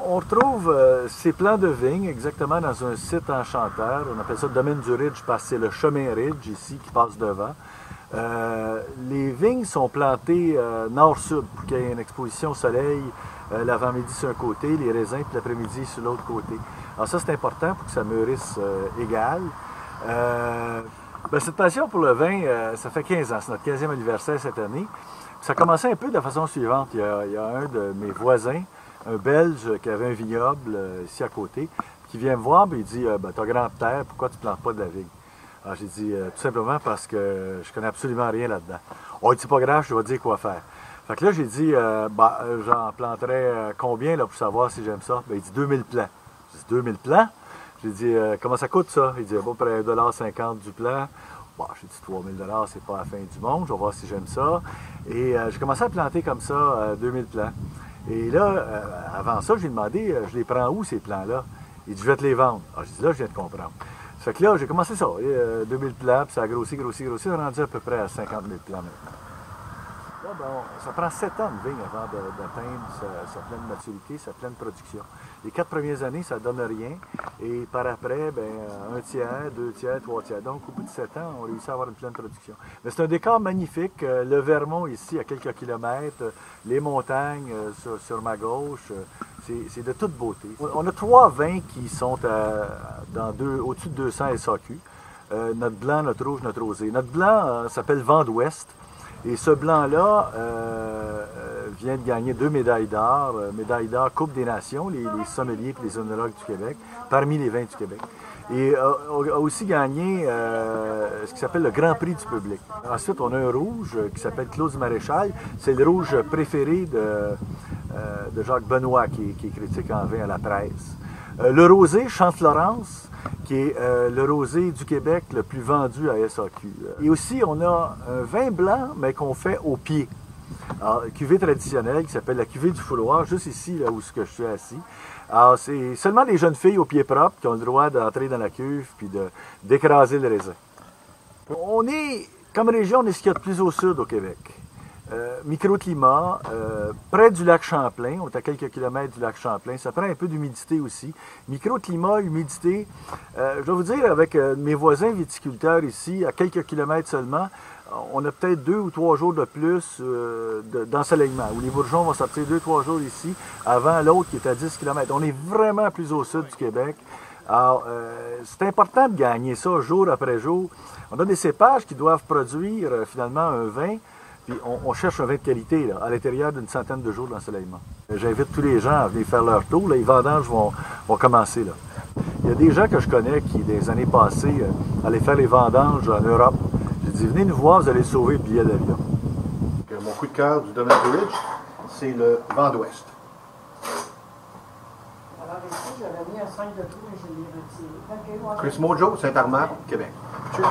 On retrouve ces plants de vignes exactement dans un site enchanteur. On appelle ça le domaine du Ridge parce que c'est le chemin Ridge ici qui passe devant. Les vignes sont plantées nord-sud pour qu'il y ait une exposition au soleil l'avant-midi sur un côté, les raisins, puis l'après-midi sur l'autre côté. Alors ça, c'est important pour que ça mûrisse égal. Cette passion pour le vin, ça fait 15 ans. C'est notre 15e anniversaire cette année. Ça a commencé un peu de la façon suivante. Il y a un de mes voisins, un Belge qui avait un vignoble ici à côté, qui vient me voir et il dit « Tu as grande terre, pourquoi tu ne plantes pas de la vigne? » Alors j'ai dit « Tout simplement parce que je connais absolument rien là-dedans. » Oh, il dit « C'est pas grave, je vais te dire quoi faire. » Fait que là, j'ai dit j'en planterais combien là, pour savoir si j'aime ça? Il dit 2000 plants. J'ai dit 2000 plants? J'ai dit comment ça coûte ça? Il dit à peu près 1,50 $ du plant. J'ai dit 3000 $, c'est pas la fin du monde, je vais voir si j'aime ça. Et j'ai commencé à planter comme ça 2000 plants. Et là, avant ça, j'ai demandé, je les prends où ces plants-là? Il dit, je vais te les vendre. J'ai dit, là, je viens de comprendre. Fait que là, j'ai commencé ça, 2000 plants, puis ça a grossi, on est rendu à peu près à 50 000 plants maintenant. Là, ça prend 7 ans de vigne avant d'atteindre sa pleine maturité, sa pleine production. Les 4 premières années, ça ne donne rien. Et par après, un tiers, 2 tiers, 3 tiers. Donc, au bout de 7 ans, on réussit à avoir une pleine production. Mais c'est un décor magnifique. Le Vermont, ici, à quelques kilomètres, les montagnes sur ma gauche, c'est de toute beauté. On a 3 vins qui sont au-dessus de 200 SAQ. Notre blanc, notre rouge, notre rosé. Notre blanc s'appelle Vent d'Ouest. Et ce blanc-là vient de gagner 2 médailles d'or, Coupe des Nations, les sommeliers et les œnologues du Québec, parmi les vins du Québec. Et a aussi gagné ce qui s'appelle le Grand Prix du public. Ensuite, on a un rouge qui s'appelle Claude du Maréchal. C'est le rouge préféré de Jacques Benoît, qui est critique en vin à la presse. Le rosé, Chante-Florence, qui est le rosé du Québec le plus vendu à SAQ. Et aussi, on a un vin blanc, mais qu'on fait au pied. Alors, cuvée traditionnelle qui s'appelle la cuvée du fouloir, juste ici, là où je suis assis. Alors, c'est seulement les jeunes filles au pied propre qui ont le droit d'entrer dans la cuve puis d'écraser le raisin. On est, comme région, on est ce qu'il y a de plus au sud au Québec. Microclimat, près du lac Champlain, on est à quelques kilomètres du lac Champlain, ça prend un peu d'humidité aussi. Microclimat, humidité, je dois vous dire, avec mes voisins viticulteurs ici, à quelques kilomètres seulement, on a peut-être 2 ou 3 jours de plus d'ensoleillement, où les bourgeons vont sortir 2-3 jours ici, avant l'autre qui est à 10 km. On est vraiment plus au sud du Québec. Alors, c'est important de gagner ça jour après jour. On a des cépages qui doivent produire finalement un vin. Puis on cherche un vin de qualité là, à l'intérieur d'une centaine de jours d'ensoleillement. J'invite tous les gens à venir faire leur tour. Là, les vendanges vont commencer. Là. Il y a des gens que je connais qui, des années passées, allaient faire les vendanges en Europe. J'ai dit, venez nous voir, vous allez sauver le billet d'avion. Mon coup de cœur du domaine du Ridge, c'est le Vent d'Ouest. Alors ici, j'avais mis un 5 de trou et je l'ai retiré. Chris Mojo, Saint-Armand, Québec. Cheers!